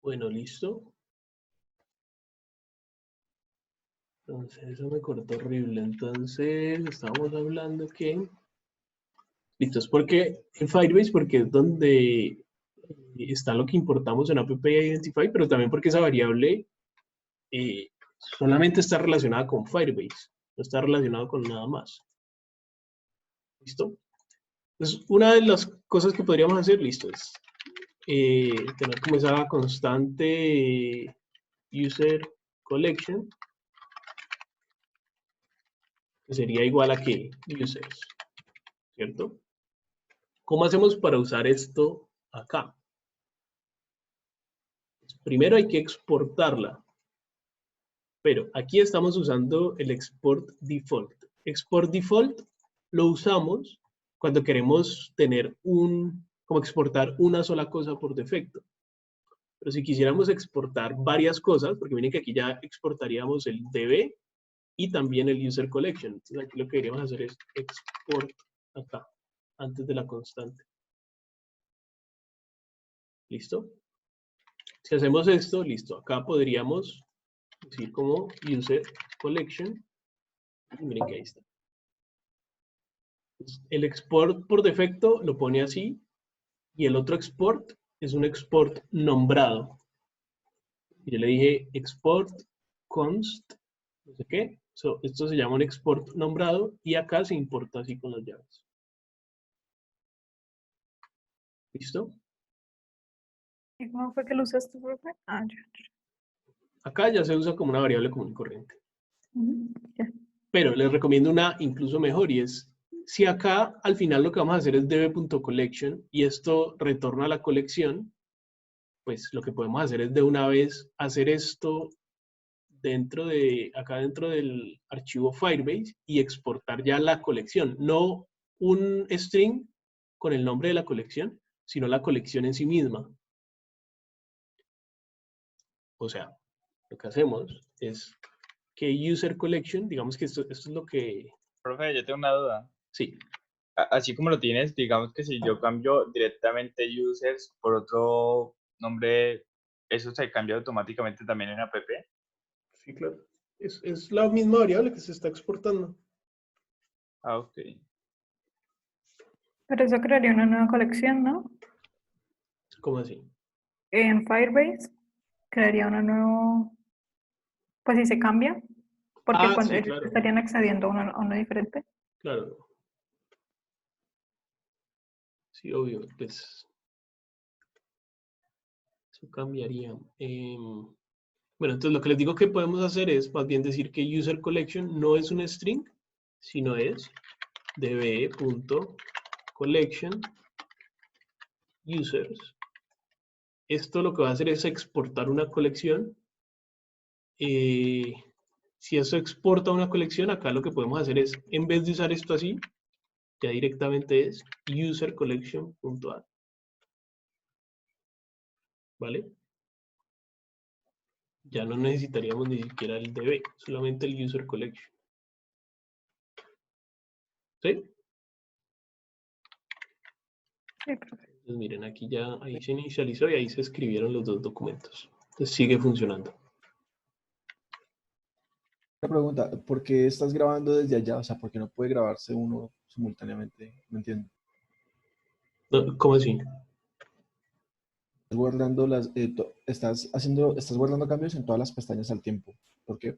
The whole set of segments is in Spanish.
Bueno, listo. Entonces, eso me cortó horrible. Entonces, estábamos hablando que... Listo, es porque en Firebase, porque es donde está lo que importamos en App Identify, pero también porque esa variable solamente está relacionada con Firebase, no está relacionada con nada más. ¿Listo? Entonces, una de las cosas que podríamos hacer, listo, es tener como esa constante user collection, que sería igual a que users, ¿cierto? ¿Cómo hacemos para usar esto acá? Primero hay que exportarla, pero aquí estamos usando el export default. Export default lo usamos cuando queremos tener como exportar una sola cosa por defecto. Pero si quisiéramos exportar varias cosas, porque miren que aquí ya exportaríamos el DB y también el user collection. Entonces aquí lo que queríamos hacer es export acá, antes de la constante. ¿Listo? Si hacemos esto, listo. Acá podríamos decir como user collection. Y miren que ahí está. El export por defecto lo pone así. Y el otro export es un export nombrado. Yo le dije export const, no sé qué. Esto se llama un export nombrado y acá se importa así con las llaves. ¿Listo? ¿Y cómo fue que lo usaste, profe? Ah, ya. Acá ya se usa como una variable común y corriente. Ya. Pero les recomiendo una incluso mejor y es, si acá al final lo que vamos a hacer es db.collection y esto retorna a la colección, pues lo que podemos hacer es de una vez hacer esto acá dentro del archivo Firebase y exportar ya la colección, no un string con el nombre de la colección, sino la colección en sí misma. O sea, lo que hacemos es que user collection, digamos que esto es lo que... Profe, yo tengo una duda. Sí. Así como lo tienes, digamos que si yo cambio directamente users por otro nombre, ¿eso se cambia automáticamente también en app? Sí, claro. Es la misma variable que se está exportando. Ah, ok. Pero eso crearía una nueva colección, ¿no? ¿Cómo así? En Firebase crearía una nueva, pues si se cambia, porque Ah, cuando sí, ellos claro. estarían accediendo a uno diferente. Claro. Sí, obvio. Pues eso cambiaría. Bueno, entonces lo que les digo que podemos hacer es más bien decir que user collection no es un string, sino es db.collection users. Esto lo que va a hacer es exportar una colección. Si eso exporta una colección, acá lo que podemos hacer es, en vez de usar esto así, ya directamente es user collection.add. ¿Vale? Ya no necesitaríamos ni siquiera el DB, solamente el user collection. ¿Sí? Sí, profe. Entonces miren, aquí ya ahí se inicializó y ahí se escribieron los dos documentos. Entonces sigue funcionando. Una pregunta, ¿por qué estás grabando desde allá? O sea, ¿por qué no puede grabarse uno simultáneamente? No entiendo. No, ¿cómo así? Estás guardando estás guardando cambios en todas las pestañas al tiempo. ¿Por qué?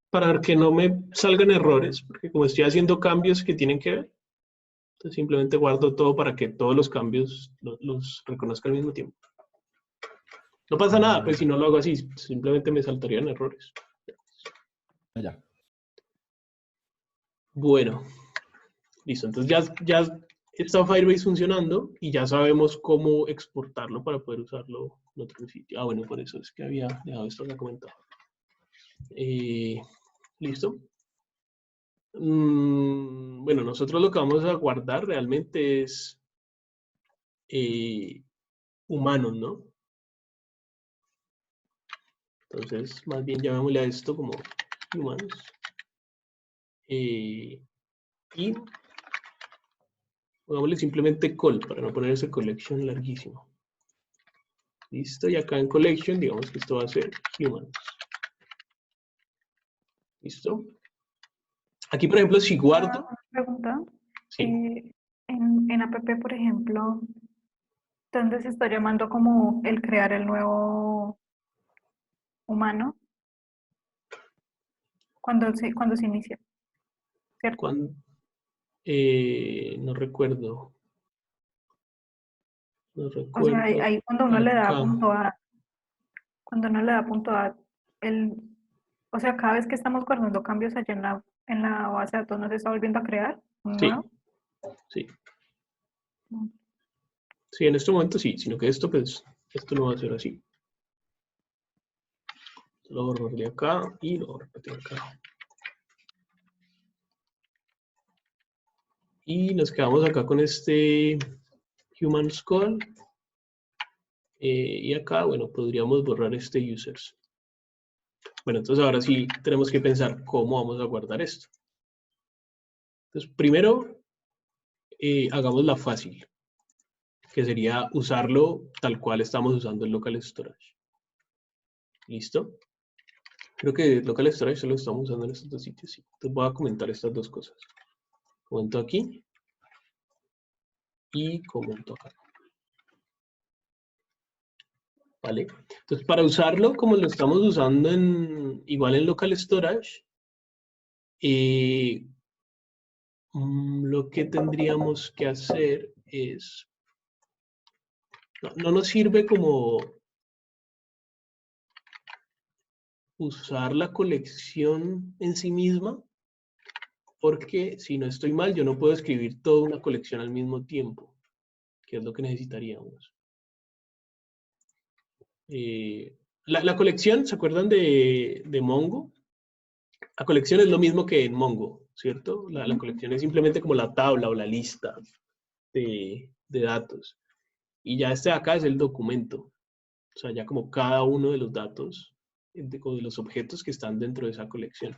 Para que no me salgan errores, porque como estoy haciendo cambios que tienen que ver, entonces simplemente guardo todo para que todos los cambios los reconozca al mismo tiempo. No pasa nada, pues si no lo hago así, simplemente me saltarían errores. Allá. Bueno, listo. Entonces ya está Firebase funcionando y ya sabemos cómo exportarlo para poder usarlo en otro sitio. Ah, bueno, por eso es que había dejado esto acá comentado. ¿Listo? Bueno, nosotros lo que vamos a guardar realmente es humanos, ¿no? Entonces, más bien llamémosle a esto como humanos. Y Pongámosle simplemente call para no poner ese collection larguísimo. Listo, y acá en collection, digamos que esto va a ser humans. ¿Listo? Aquí, por ejemplo, si guardo... Una pregunta. Sí. En app, por ejemplo, ¿dónde se está llamando como el crear el nuevo humano? Cuando se inicia, ¿cierto? No recuerdo. No O sea, recuerdo. ahí cuando uno le da Acá. punto A, cuando uno le da punto A, o sea, cada vez que estamos guardando cambios allá en la base de datos, ¿no se está volviendo a crear un Sí, nuevo? sí. Sí, en este momento sí, sino que esto, pues, esto no va a ser así. Lo borraré acá y lo repetiré acá. Y nos quedamos acá con este humans call. Y acá, bueno, podríamos borrar este users. Bueno, entonces ahora sí tenemos que pensar cómo vamos a guardar esto. Entonces, primero, hagámosla fácil, que sería usarlo tal cual estamos usando el local storage. ¿Listo? Creo que local storage solo estamos usando en estos dos sitios. Sí. Entonces voy a comentar estas dos cosas. Comento aquí y comento acá. ¿Vale? Entonces, para usarlo como lo estamos usando igual en local storage, lo que tendríamos que hacer es, no nos sirve como usar la colección en sí misma, porque si no estoy mal, yo no puedo escribir toda una colección al mismo tiempo, que es lo que necesitaríamos. La colección, ¿se acuerdan de Mongo? La colección es lo mismo que en Mongo, ¿cierto? La colección es simplemente como la tabla o la lista de datos. Y ya este de acá es el documento. O sea, ya como cada uno de los datos, de los objetos que están dentro de esa colección.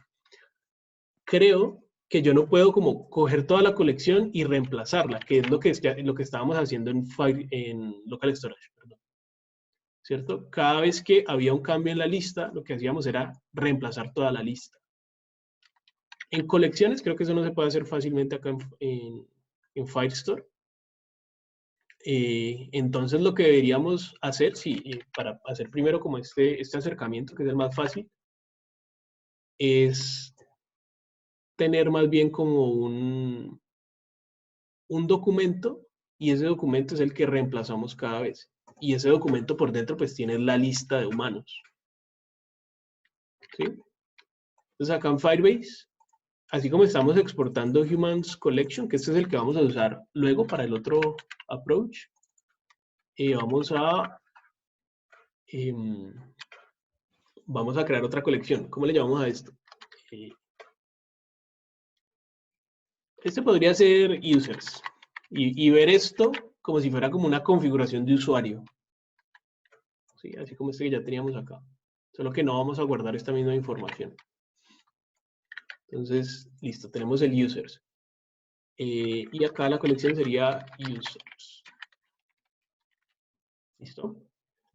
Creo que yo no puedo como coger toda la colección y reemplazarla, que es lo que estábamos haciendo en local storage, perdón. ¿Cierto? Cada vez que había un cambio en la lista, lo que hacíamos era reemplazar toda la lista. En colecciones, creo que eso no se puede hacer fácilmente acá en Firestore. Entonces, lo que deberíamos hacer, para hacer primero como este acercamiento, que es el más fácil, es tener más bien como un documento, y ese documento es el que reemplazamos cada vez. Y ese documento por dentro pues tiene la lista de humanos. ¿Sí? Entonces acá en Firebase, así como estamos exportando Humans Collection, que este es el que vamos a usar luego para el otro approach, vamos a crear otra colección. ¿Cómo le llamamos a esto? Este podría ser users. Y ver esto como si fuera como una configuración de usuario. ¿Sí? Así como este que ya teníamos acá. Solo que no vamos a guardar esta misma información. Entonces, listo, tenemos el users. Y acá la colección sería users. ¿Listo?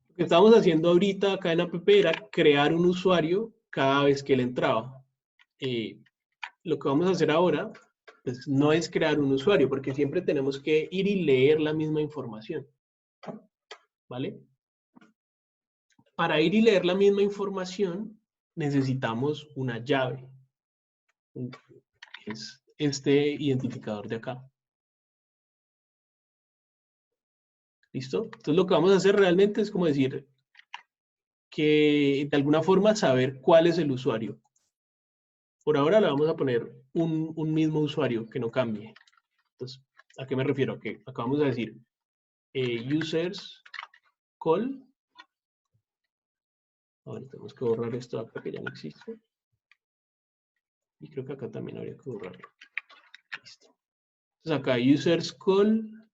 Lo que estábamos haciendo ahorita acá en app era crear un usuario cada vez que él entraba. Lo que vamos a hacer ahora pues, no es crear un usuario, porque siempre tenemos que ir y leer la misma información. ¿Vale? Para ir y leer la misma información, necesitamos una llave. Que es este identificador de acá. ¿Listo? Entonces lo que vamos a hacer realmente es como decir que de alguna forma saber cuál es el usuario. Por ahora le vamos a poner un mismo usuario que no cambie. Entonces, ¿a qué me refiero? Que acá vamos a decir users call. Ahora tenemos que borrar esto acá que ya no existe. Y creo que acá también habría que borrarlo. Listo. Entonces acá users call.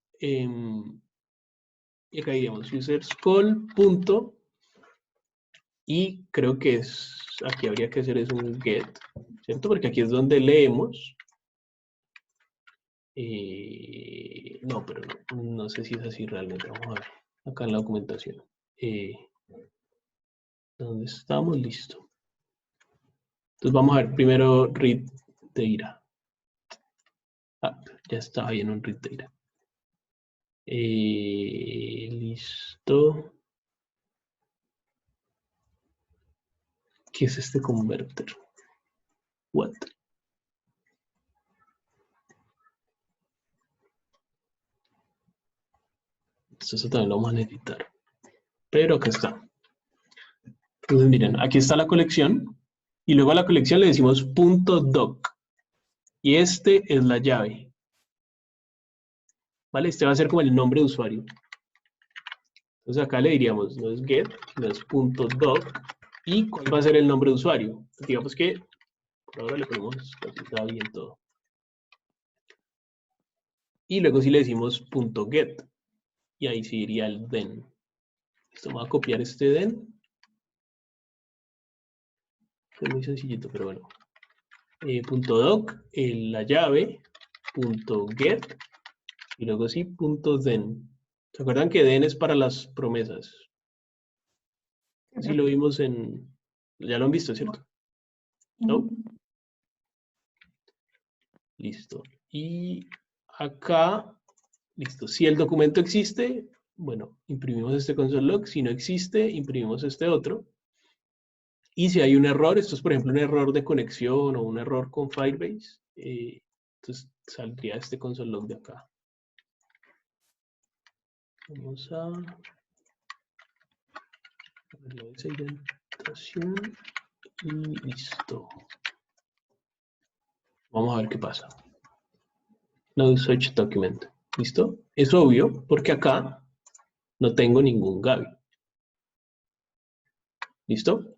Y acá diríamos users call punto. Y creo que aquí habría que hacer es un get, ¿cierto? Porque aquí es donde leemos No, pero no sé si es así realmente. Vamos a ver. Acá en la documentación. ¿Dónde estamos? Listo. Entonces vamos a ver primero read data. Ah, ya estaba ahí en un read data. Listo. ¿Qué es este converter? What? Eso también lo vamos a necesitar. Pero acá está. Entonces miren, aquí está la colección. Y luego a la colección le decimos .doc. Y este es la llave. ¿Vale? Este va a ser como el nombre de usuario. Entonces acá le diríamos, no es get, no es .doc. ¿Y cuál va a ser el nombre de usuario? Entonces, digamos que por ahora le ponemos, así está bien todo. Y luego sí le decimos .get. Y ahí sí iría el den. Esto va a copiar este den. Es muy sencillito, pero bueno. .doc, la llave, .get, y luego sí, .den. ¿Se acuerdan que den es para las promesas? Sí lo vimos en... Ya lo han visto, ¿cierto? ¿No? Listo. Y acá, listo. Si el documento existe, bueno, imprimimos este console log. Si no existe, imprimimos este otro. Y si hay un error, esto es por ejemplo un error de conexión o un error con Firebase, entonces saldría este console log de acá. Vamos a ver esa identificación y listo. Vamos a ver qué pasa. No search document. ¿Listo? Es obvio porque acá no tengo ningún Gaby. ¿Listo?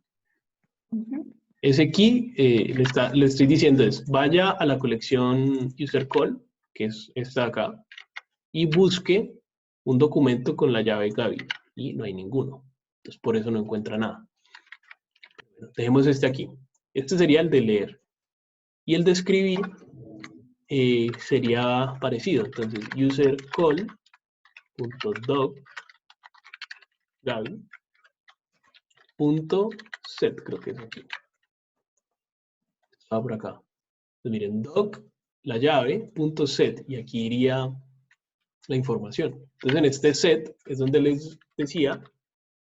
Ese key le estoy diciendo es, vaya a la colección user call, que es esta de acá, y busque un documento con la llave Gaby. Y no hay ninguno. Entonces por eso no encuentra nada. Bueno, dejemos este aquí. Este sería el de leer. Y el de escribir sería parecido. Entonces user call.doc Gaby .set, creo que es aquí. Va por acá. Entonces, miren, doc, la llave, .set, y aquí iría la información. Entonces, en este set es donde les decía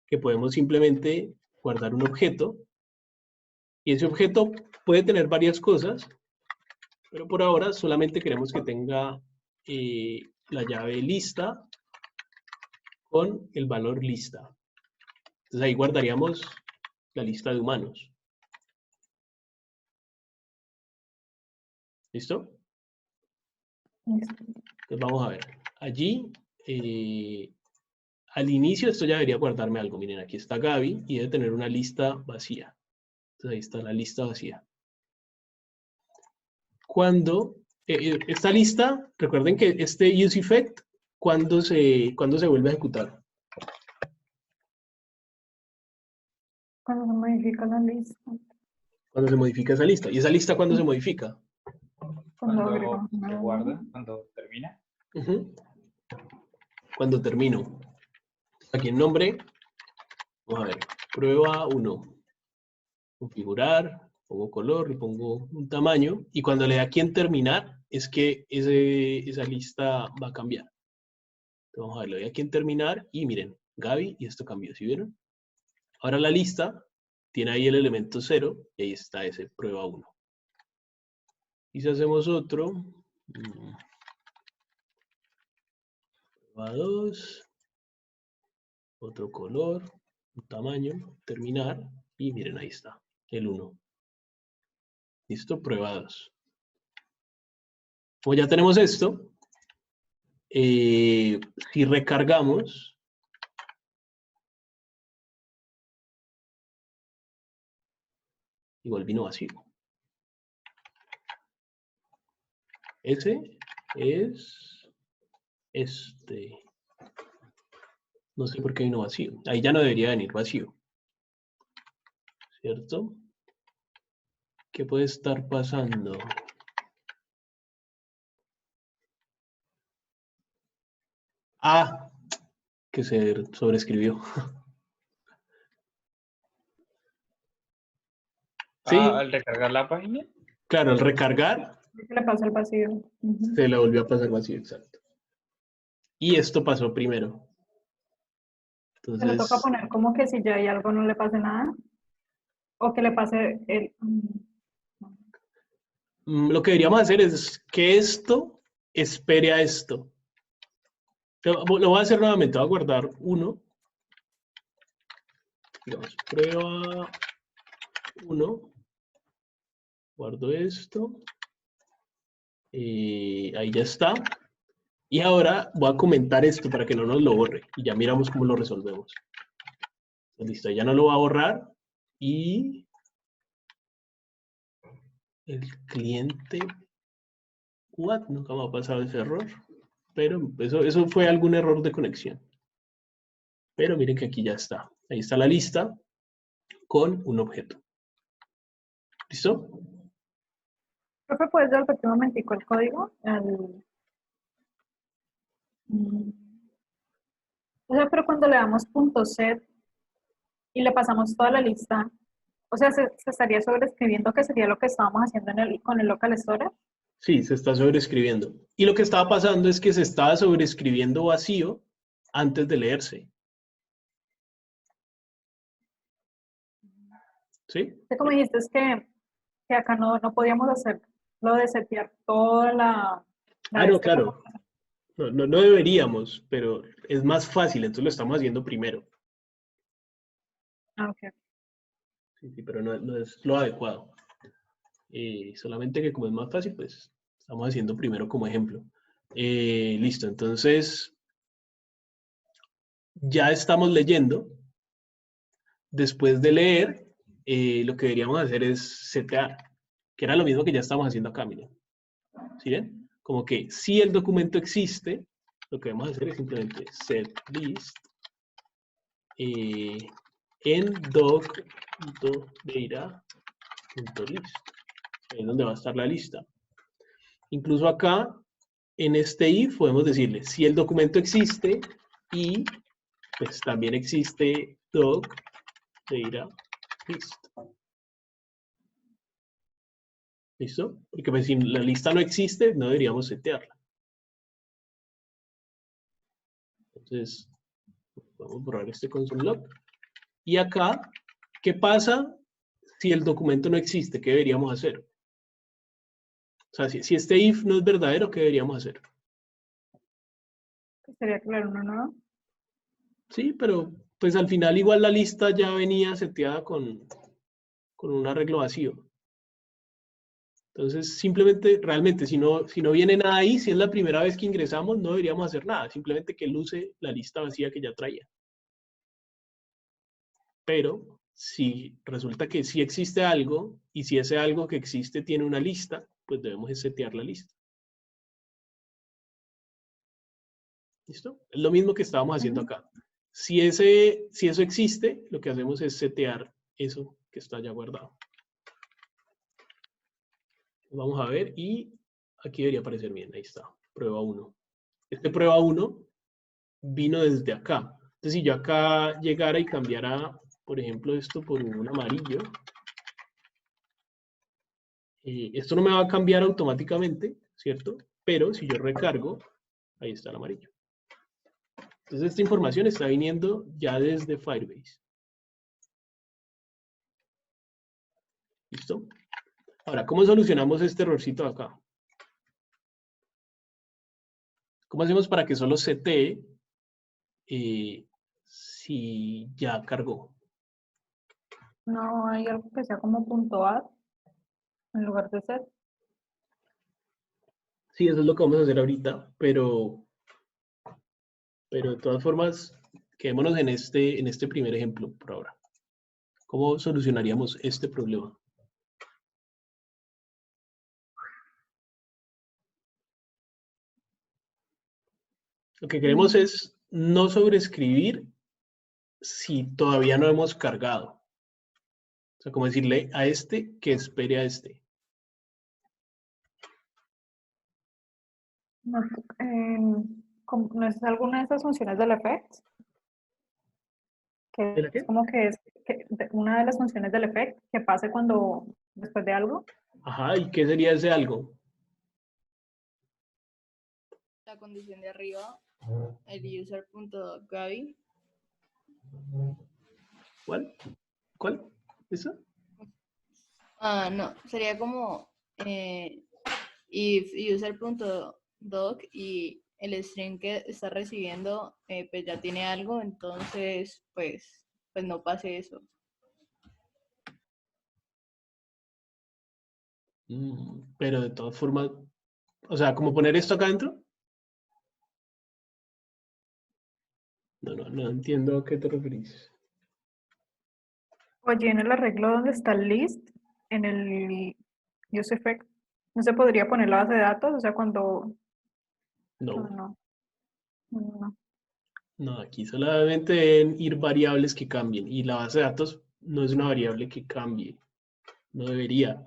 que podemos simplemente guardar un objeto, y ese objeto puede tener varias cosas, pero por ahora solamente queremos que tenga la llave lista con el valor lista. Entonces, ahí guardaríamos la lista de humanos. ¿Listo? Entonces vamos a ver. Allí, al inicio, esto ya debería guardarme algo. Miren, aquí está Gaby y debe tener una lista vacía. Entonces ahí está la lista vacía. Cuando esta lista, recuerden que este useEffect, ¿cuándo se vuelve a ejecutar? Cuando se modifica la lista. Cuando se modifica esa lista. ¿Y esa lista cuándo se modifica? Cuando Cuando agregamos se una guarda, cuando termina. Cuando termino. Aquí en nombre, vamos a ver, prueba 1. Configurar, pongo color, le pongo un tamaño, y cuando le da aquí en terminar, es que esa lista va a cambiar. Entonces, vamos a ver, le doy aquí en terminar, y miren, Gaby, y esto cambió, ¿sí vieron? Ahora la lista tiene ahí el elemento 0, y ahí está ese prueba 1. Y si hacemos otro, prueba 2, otro color, un tamaño, terminar, y miren, ahí está, el 1. ¿Listo? Prueba 2. Como ya tenemos esto, si recargamos, igual vino vacío. Ese es este. No sé por qué vino vacío. Ahí ya no debería venir vacío. ¿Cierto? ¿Qué puede estar pasando? Ah, que se sobreescribió. Sí, Al recargar la página. claro, al recargar ¿Qué le pasa al vacío? Ujú. se le volvió a pasar vacío, exacto. Y esto pasó primero. Se le toca Entonces, poner como que si ya hay algo no le pase nada. O que le pase el... lo que deberíamos hacer es que esto espere a esto. Lo voy a hacer nuevamente, voy a guardar uno. Digamos, prueba 1. Guardo esto. Ahí ya está. Y ahora voy a comentar esto para que no nos lo borre. Y ya miramos cómo lo resolvemos. Listo, ya no lo va a borrar. Y el cliente... What? Nunca me ha pasado ese error. Pero eso fue algún error de conexión. Pero miren que aquí ya está. Ahí está la lista con un objeto. ¿Listo? Profe, ¿puedes repetir un momentico el código? O sea, pero cuando le damos .set y le pasamos toda la lista, o sea, se estaría sobreescribiendo que sería lo que estábamos haciendo con el local storage. Sí, se está sobreescribiendo. Y lo que estaba pasando es que se estaba sobreescribiendo vacío antes de leerse. ¿Sí? Como dijiste, es que acá no podíamos hacer lo de setear toda la No, como... claro. No deberíamos, pero es más fácil, entonces lo estamos haciendo primero. Ah, ok. Sí, pero no es lo adecuado. Solamente que como es más fácil, pues estamos haciendo primero como ejemplo. Listo, entonces ya estamos leyendo. Después de leer, lo que deberíamos hacer es setear, que era lo mismo que ya estamos haciendo acá, miren. ¿Sí ven? Como que si el documento existe, lo que vamos a hacer es simplemente set list en doc.data.list. Ahí es donde va a estar la lista. Incluso acá, en este if, podemos decirle si el documento existe y pues también existe doc.data.list. ¿Listo? Porque pues, si la lista no existe, no deberíamos setearla. Entonces, vamos a borrar este console log. Y acá, ¿qué pasa si el documento no existe? ¿Qué deberíamos hacer? O sea, si este if no es verdadero, ¿qué deberíamos hacer? Sería claro, ¿no? Sí, pero pues al final igual la lista ya venía seteada con un arreglo vacío. Entonces, simplemente, realmente, si no viene nada ahí, si es la primera vez que ingresamos, no deberíamos hacer nada. Simplemente que él use la lista vacía que ya traía. Pero si resulta que sí existe algo, y si ese algo que existe tiene una lista, pues debemos setear la lista. ¿Listo? Es lo mismo que estábamos haciendo acá. Si eso existe, lo que hacemos es setear eso que está ya guardado. Vamos a ver y aquí debería aparecer bien. Ahí está. Prueba 1. Este prueba 1 vino desde acá. Entonces, si yo acá llegara y cambiara, por ejemplo, esto por un amarillo, esto no me va a cambiar automáticamente, ¿cierto? Pero si yo recargo, ahí está el amarillo. Entonces, esta información está viniendo ya desde Firebase. ¿Listo? Ahora, ¿cómo solucionamos este errorcito de acá? ¿Cómo hacemos para que solo setee si ya cargó? No hay algo que sea como .add en lugar de set. Sí, eso es lo que vamos a hacer ahorita, pero de todas formas, quedémonos en este primer ejemplo por ahora. ¿Cómo solucionaríamos este problema? Lo que queremos es no sobreescribir si todavía no hemos cargado. O sea, como decirle a este que espere a este. No, ¿No es alguna de esas funciones del effect? ¿De Que la qué? es como que es una de las funciones del effect que pase cuando, después de algo. Ajá, ¿y qué sería ese algo? La condición de arriba, el user.gaby. ¿Cuál? ¿Cuál? ¿Esa? No, sería como if user.doc y el string que está recibiendo pues ya tiene algo, entonces pues no pase eso. Pero de todas formas, o sea, ¿como poner esto acá adentro? No entiendo a qué te referís. Oye, en el arreglo donde está el list, en el use effect, ¿no se podría poner la base de datos? O sea, cuando... No, No, no. no, aquí solamente deben ir variables que cambien y la base de datos no es una variable que cambie, no debería.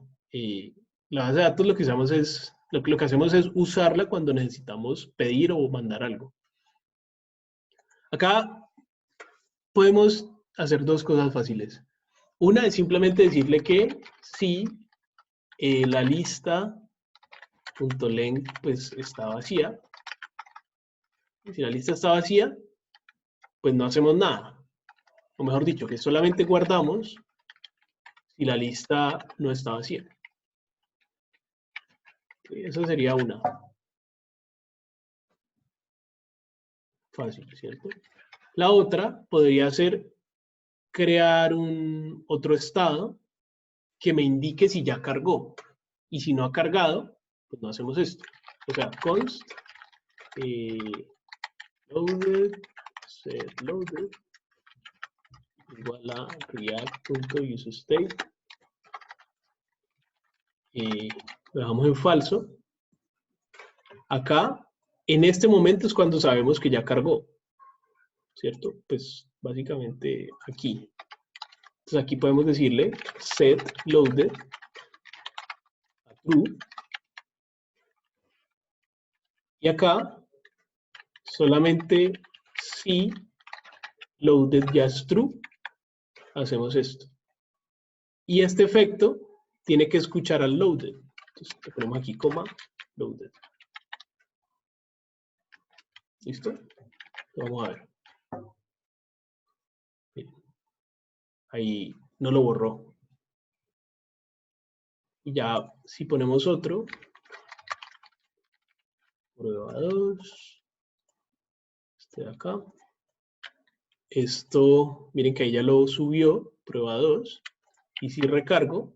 La base de datos lo que usamos es, lo que hacemos es usarla cuando necesitamos pedir o mandar algo. Acá podemos hacer dos cosas fáciles. Una es simplemente decirle que si la lista.length pues está vacía, y si la lista está vacía, pues no hacemos nada. O mejor dicho, que solamente guardamos si la lista no está vacía. Esa sería una. Fácil, ¿cierto? La otra podría ser crear otro estado que me indique si ya cargó. Y si no ha cargado, pues no hacemos esto. O sea, const loaded, set loaded, igual a react.useState. Lo dejamos en falso. Acá, en este momento es cuando sabemos que ya cargó, ¿cierto? Pues básicamente aquí. Entonces aquí podemos decirle set loaded a true. Y acá, solamente si loaded ya es true, hacemos esto. Y este efecto tiene que escuchar al loaded. Entonces le ponemos aquí coma loaded. ¿Listo? Vamos a ver. Bien. Ahí no lo borró. Y ya si ponemos otro, prueba 2, este de acá. Esto, miren que ahí ya lo subió, prueba 2. Y si recargo,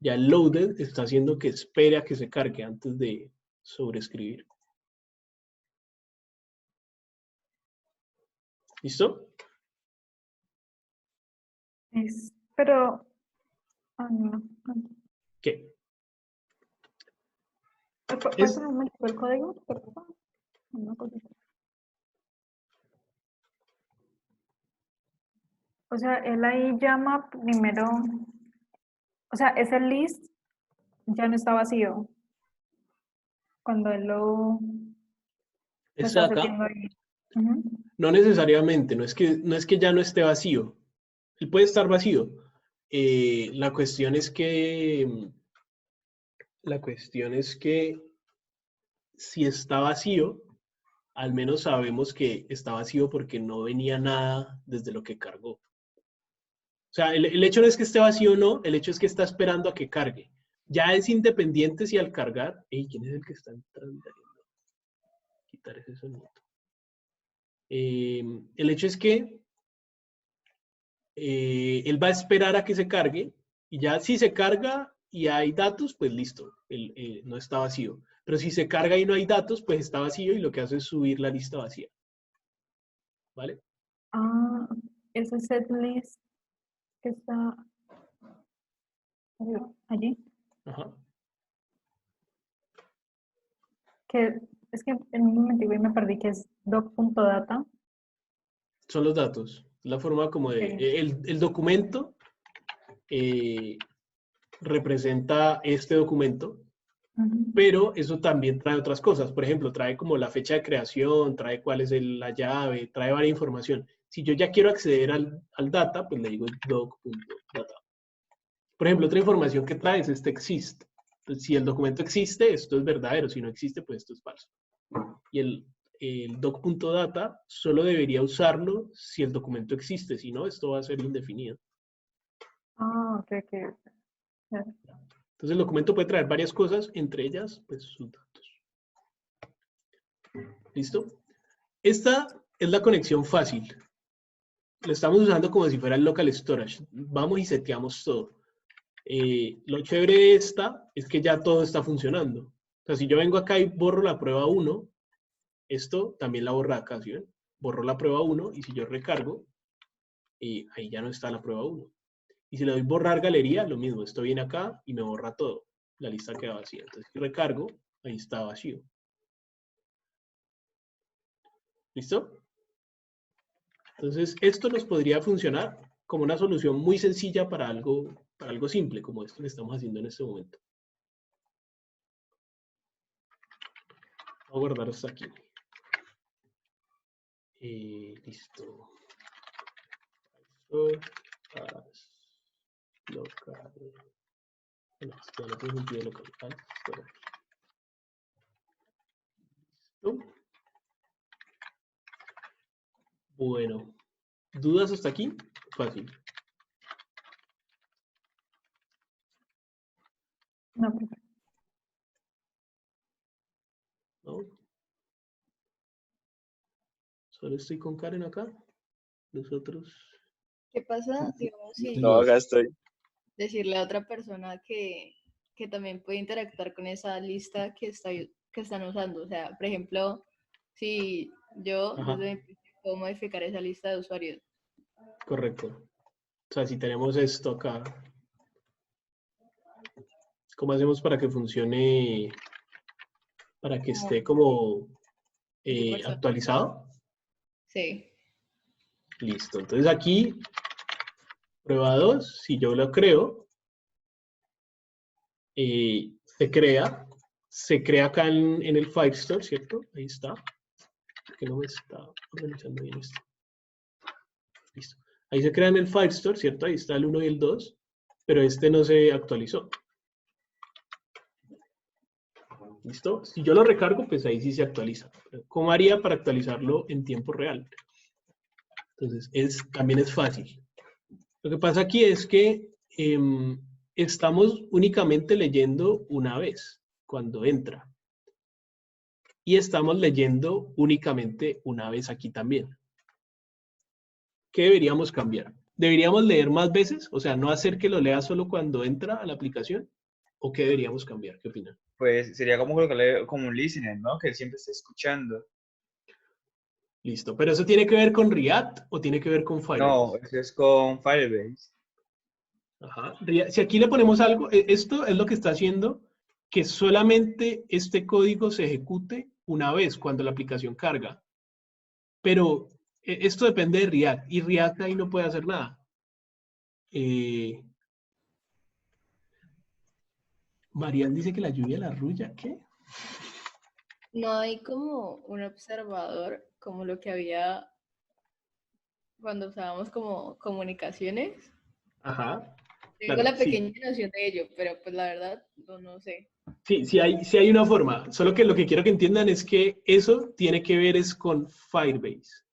ya el loaded está haciendo que espere a que se cargue antes de sobreescribir. ¿Listo? Pero... no. ¿Qué? ¿Puedes poner un momento el código, por favor? Una cosita. O sea, él ahí llama primero... O sea, ese list ya no está vacío. Cuando él lo Este está de acá, haciendo ahí. Ujú. no necesariamente, no es que ya no esté vacío. Él puede estar vacío. La cuestión es que si está vacío, al menos sabemos que está vacío porque no venía nada desde lo que cargó. O sea, el hecho no es que esté vacío o no, el hecho es que está esperando a que cargue. Ya es independiente si al cargar... ¡Ey! ¿Quién es el que está entrando? Quitar ese sonido. El hecho es que él va a esperar a que se cargue y ya si se carga y hay datos, pues listo, no está vacío. Pero si se carga y no hay datos, pues está vacío y lo que hace es subir la lista vacía. ¿Vale? Ah, ese set list que está arriba, allí. Ajá. Que es que en un momento me perdí, que es doc.data. Son los datos. La forma como de... Ok. El documento representa este documento Pero eso también trae otras cosas. Por ejemplo, trae como la fecha de creación, trae cuál es la llave, trae varias información. Si yo ya quiero acceder al data, pues le digo doc.data. Por ejemplo, otra información que trae es este exist. Entonces, si el documento existe, esto es verdadero. Si no existe, pues esto es falso. Y el doc.data solo debería usarlo si el documento existe. Si no, esto va a ser indefinido. Ah, ok, ok. Ya. Entonces, el documento puede traer varias cosas, entre ellas, pues, sus datos. ¿Listo? Esta es la conexión fácil. Lo estamos usando como si fuera el local storage. Vamos y seteamos todo. Lo chévere de esta es que ya todo está funcionando. O sea, si yo vengo acá y borro la prueba 1, esto también la borra acá, ¿sí ven? Borro la prueba 1 y si yo recargo, ahí ya no está la prueba 1. Y si le doy borrar galería, lo mismo. Esto viene acá y me borra todo. La lista queda vacía. Entonces, si recargo, ahí está vacío. ¿Listo? Entonces, esto nos podría funcionar como una solución muy sencilla para algo simple, como esto que estamos haciendo en este momento. Voy a guardar hasta aquí. Listo. Local. No, esto no tiene sentido local. ¿Listo? Bueno. ¿Dudas hasta aquí? Fácil. No, perfecto. ¿No? Solo estoy con Karen acá. Los otros. ¿Qué pasa, digamos, si No, acá estoy. decirle a otra persona que también puede interactuar con esa lista que están usando? O sea, por ejemplo, si yo Ajá. desde mi PC puedo modificar esa lista de usuarios. Correcto. O sea, si tenemos esto acá, ¿cómo hacemos para que funcione, para que esté como actualizado? Sí. Listo. Entonces aquí, prueba 2, si yo lo creo, se crea acá en el Firestore, ¿cierto? Ahí está. Que no me está organizando bien esto. Listo. Ahí se crea en el Firestore, ¿cierto? Ahí está el 1 y el 2, pero este no se actualizó. ¿Listo? Si yo lo recargo, pues ahí sí se actualiza. ¿Cómo haría para actualizarlo en tiempo real? Entonces, también es fácil. Lo que pasa aquí es que estamos únicamente leyendo una vez, cuando entra. Y estamos leyendo únicamente una vez aquí también. ¿Qué deberíamos cambiar? ¿Deberíamos leer más veces? O sea, no hacer que lo lea solo cuando entra a la aplicación. ¿O qué deberíamos cambiar? ¿Qué opinan? Pues sería como colocarle como un listener, ¿no? Que él siempre esté escuchando. Listo. ¿Pero eso tiene que ver con React o tiene que ver con Firebase? No, eso es con Firebase. Ajá. Si aquí le ponemos algo, esto es lo que está haciendo que solamente este código se ejecute una vez cuando la aplicación carga. Pero esto depende de React y React ahí no puede hacer nada. Marian dice que la lluvia la arrulla. ¿Qué? No hay como un observador como lo que había cuando usábamos como comunicaciones. Ajá. Tengo Claro, la sí. pequeña noción de ello, pero pues la verdad no sé. Sí hay una forma. Solo que lo que quiero que entiendan es que eso tiene que ver es con Firebase,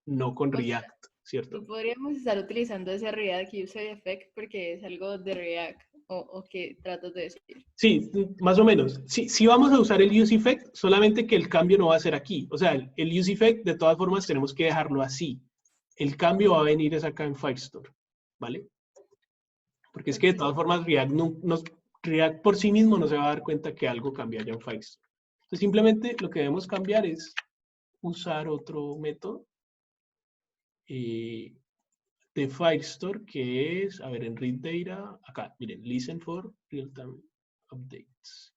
no con O sea, React, ¿cierto? podríamos estar utilizando ese React User Effect porque es algo de React o que tratas de decir. Sí, más o menos. Sí vamos a usar el use effect, solamente que el cambio no va a ser aquí. O sea, el use effect, de todas formas, tenemos que dejarlo así. El cambio va a venir es acá en Firestore, ¿vale? Porque es que de todas formas React por sí mismo no se va a dar cuenta que algo cambia allá en Firestore. Entonces, simplemente lo que debemos cambiar es usar otro método de Firestore, que es, a ver, en read data, acá, miren, listen for real-time updates.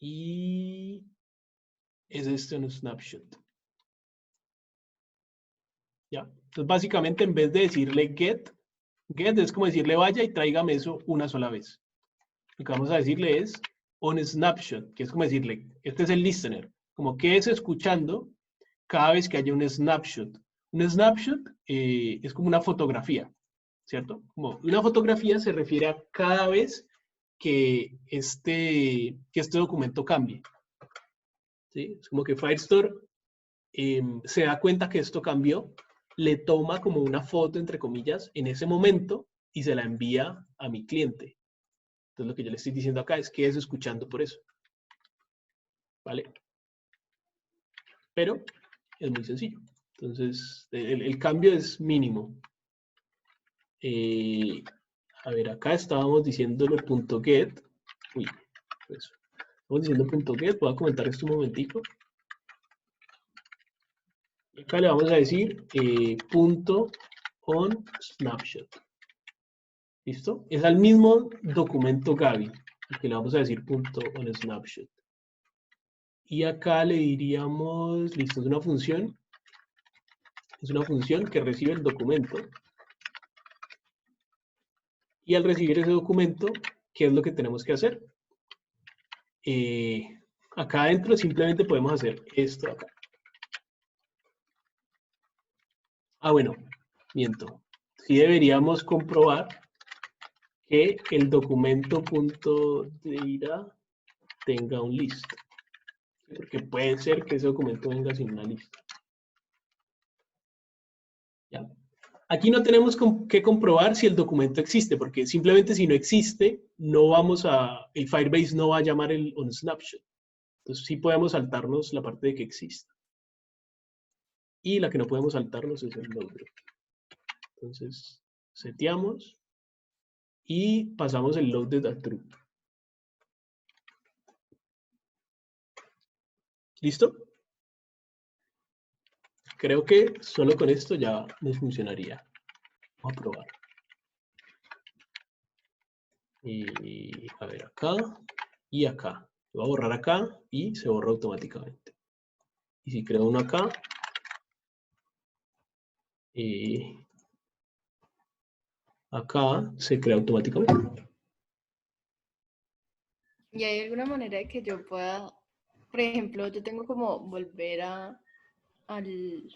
Y es este un snapshot. ¿Ya? Entonces, básicamente, en vez de decirle get es como decirle vaya y tráigame eso una sola vez. Lo que vamos a decirle es on snapshot, que es como decirle, este es el listener, como que es escuchando cada vez que haya un snapshot. Un snapshot es como una fotografía, ¿cierto? Como una fotografía se refiere a cada vez que este documento cambie. ¿Sí? Es como que Firestore se da cuenta que esto cambió, le toma como una foto, entre comillas, en ese momento y se la envía a mi cliente. Entonces lo que yo le estoy diciendo acá es que es escuchando por eso. ¿Vale? Pero es muy sencillo. Entonces el cambio es mínimo. A ver, acá estábamos diciéndolo .get. Uy, eso. Estamos diciendo .get. Voy a comentar esto un momentico. Y acá le vamos a decir .on snapshot. ¿Listo? Es al mismo documento Gaby, al que le vamos a decir .on snapshot. Y acá le diríamos, listo, es una función que recibe el documento. Y al recibir ese documento, ¿qué es lo que tenemos que hacer? Acá adentro simplemente podemos hacer esto acá. Ah, bueno, miento. Sí deberíamos comprobar que el documento.data tenga un list. Porque puede ser que ese documento venga sin una lista. ¿Ya? Aquí no tenemos que comprobar si el documento existe, porque simplemente si no existe, el Firebase no va a llamar el onSnapshot. Entonces sí podemos saltarnos la parte de que exista. Y la que no podemos saltarnos es el load. Entonces, seteamos y pasamos el loaded a true. ¿Listo? Creo que solo con esto ya nos funcionaría. Vamos a probar. Y a ver acá y acá. Lo voy a borrar acá y se borra automáticamente. Y si creo uno acá, acá se crea automáticamente. ¿Y hay alguna manera de que yo pueda, por ejemplo, yo tengo como volver al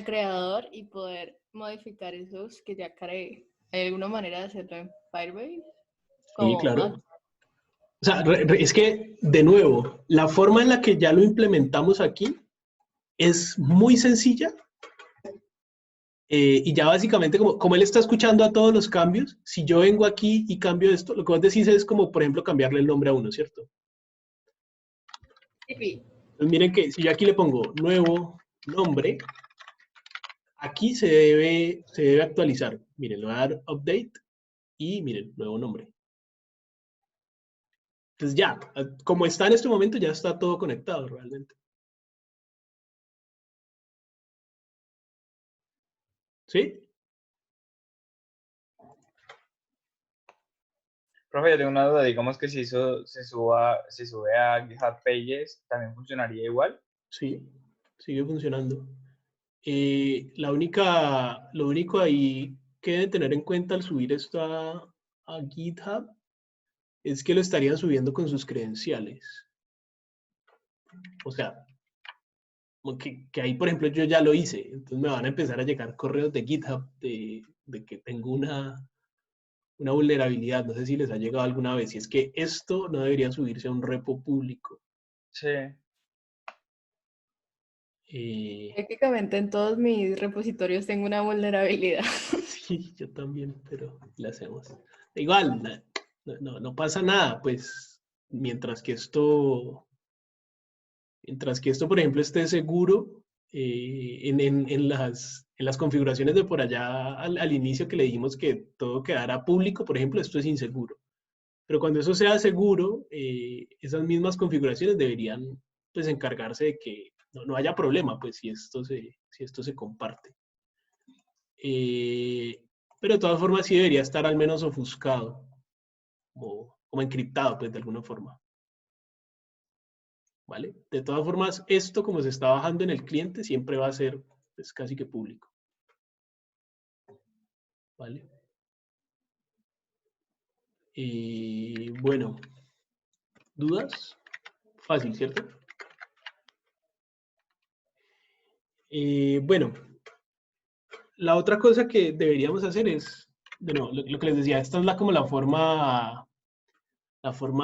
creador y poder modificar esos que ya creé? ¿Hay alguna manera de hacerlo en Firebase? Sí, Como, claro. O sea, es que, de nuevo, la forma en la que ya lo implementamos aquí es muy sencilla. Y ya básicamente, como él está escuchando a todos los cambios, si yo vengo aquí y cambio esto, lo que vos decís es como, por ejemplo, cambiarle el nombre a uno, ¿cierto? sí. Entonces miren que si yo aquí le pongo nuevo nombre, aquí se debe actualizar. Miren, le voy a dar update y miren, nuevo nombre. Entonces ya, como está en este momento, ya está todo conectado realmente. ¿Sí? Profe, yo tengo una duda, digamos que si eso se sube a GitHub Pages, ¿también funcionaría igual? Sí, sigue funcionando. Lo único ahí que deben tener en cuenta al subir esto a GitHub es que lo estarían subiendo con sus credenciales. O sea, como que ahí, por ejemplo, yo ya lo hice. Entonces me van a empezar a llegar correos de GitHub de que tengo una vulnerabilidad. No sé si les ha llegado alguna vez. Y es que esto no debería subirse a un repo público. Sí. Prácticamente en todos mis repositorios tengo una vulnerabilidad. Sí, yo también, pero le hacemos. Igual, no pasa nada, pues mientras que esto, por ejemplo, esté seguro en las configuraciones de por allá al inicio que le dijimos que todo quedara público, por ejemplo, esto es inseguro. Pero cuando eso sea seguro, esas mismas configuraciones deberían pues encargarse de que no haya problema, pues si esto se comparte. Pero de todas formas sí debería estar al menos ofuscado, como encriptado, pues de alguna forma. ¿Vale? De todas formas, esto como se está bajando en el cliente, siempre va a ser pues, casi que público. ¿Vale? Y bueno, ¿Dudas? Fácil, ¿cierto? Bueno, la otra cosa que deberíamos hacer es, bueno, lo que les decía, esta es como la forma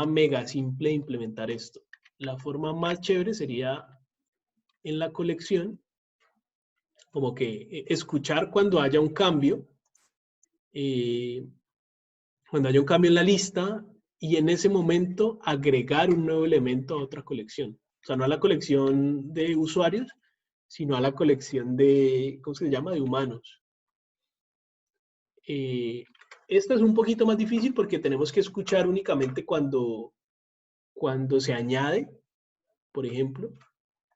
mega simple de implementar esto. La forma más chévere sería en la colección, como que escuchar cuando haya un cambio, en la lista, y en ese momento agregar un nuevo elemento a otra colección. O sea, no a la colección de usuarios, sino a la colección de, ¿cómo se llama? De humanos. Esta es un poquito más difícil porque tenemos que escuchar únicamente cuando se añade, por ejemplo,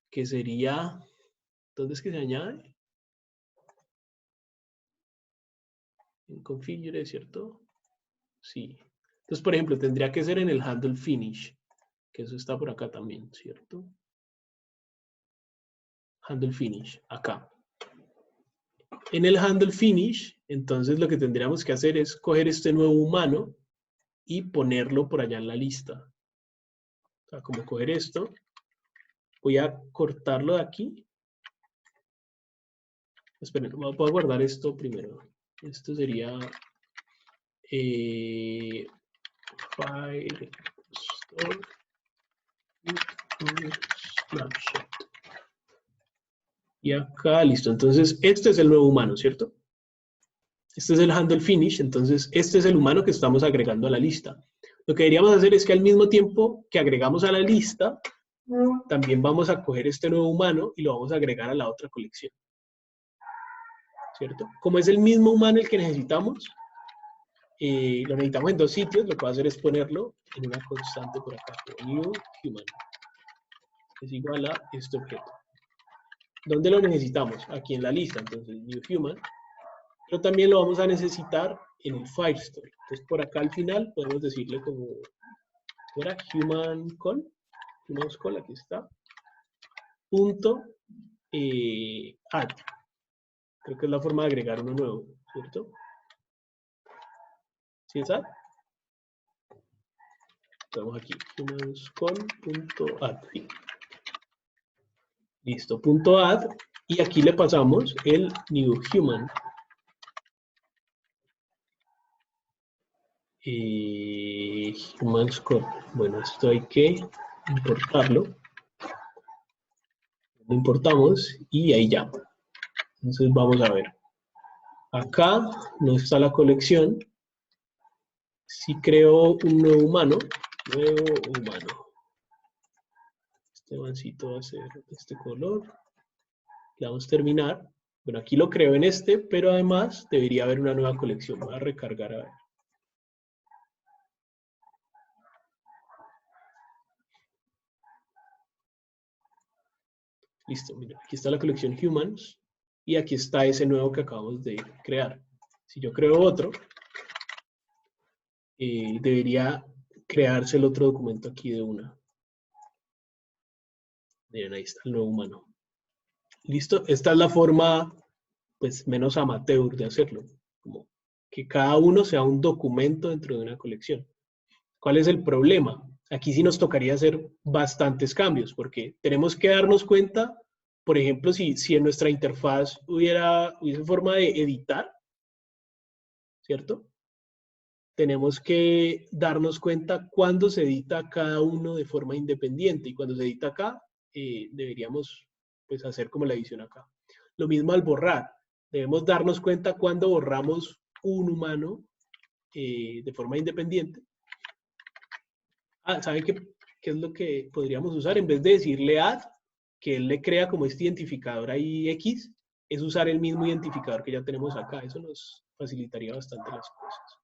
que sería, ¿dónde es que se añade? En configure, ¿cierto? Sí. Entonces, por ejemplo, tendría que ser en el handle finish, que eso está por acá también, ¿cierto? Handle finish, acá. En el handle finish, entonces lo que tendríamos que hacer es coger este nuevo humano y ponerlo por allá en la lista. O sea, como coger esto, voy a cortarlo de aquí. Esperen, voy a guardar esto primero. Esto sería file store snapshot. Y acá, listo. Entonces, este es el nuevo humano, ¿cierto? Este es el handle finish, entonces este es el humano que estamos agregando a la lista. Lo que deberíamos hacer es que al mismo tiempo que agregamos a la lista, también vamos a coger este nuevo humano y lo vamos a agregar a la otra colección. ¿Cierto? Como es el mismo humano el que necesitamos, lo necesitamos en dos sitios, lo que voy a hacer es ponerlo en una constante por acá, new human, es igual a este objeto. ¿Dónde lo necesitamos? Aquí en la lista, entonces new human, pero también lo vamos a necesitar en el Firestore. Entonces por acá al final podemos decirle como, ¿fuera human call? Human call, aquí está, punto add. Creo que es la forma de agregar uno nuevo, ¿cierto? ¿Sí es add? Estamos aquí, humanscall.add. Listo, punto add. Y aquí le pasamos el new human. Humanscall. Bueno, esto hay que importarlo. Lo importamos y ahí ya. Entonces vamos a ver. Acá no está la colección. Si creo un nuevo humano. Este mancito va a ser de este color. Le vamos a terminar. Bueno, aquí lo creo en este, pero además debería haber una nueva colección. Voy a recargar a ver. Listo, mira, aquí está la colección Humans y aquí está ese nuevo que acabamos de crear. Si yo creo otro, debería crearse el otro documento aquí de una. Miren, ahí está el nuevo humano. Listo, esta es la forma pues menos amateur de hacerlo, como que cada uno sea un documento dentro de una colección. ¿Cuál es el problema? Aquí sí nos tocaría hacer bastantes cambios, porque tenemos que darnos cuenta, por ejemplo, si en nuestra interfaz hubiese forma de editar, ¿cierto? Tenemos que darnos cuenta cuándo se edita cada uno de forma independiente, y cuando se edita acá, deberíamos pues hacer como la edición acá. Lo mismo al borrar. Debemos darnos cuenta cuando borramos un humano de forma independiente. ¿Saben qué es lo que podríamos usar? En vez de decirle add, que él le crea como este identificador ahí X, es usar el mismo identificador que ya tenemos acá. Eso nos facilitaría bastante las cosas.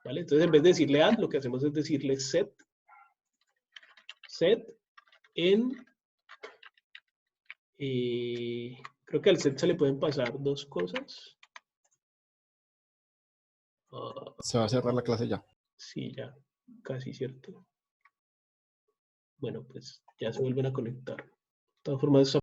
¿Vale? Entonces, en vez de decirle add, lo que hacemos es decirle set en... creo que al set se le pueden pasar dos cosas. Se va a cerrar la clase ya. Sí, ya, casi cierto. Bueno, pues ya se vuelven a conectar. De todas formas,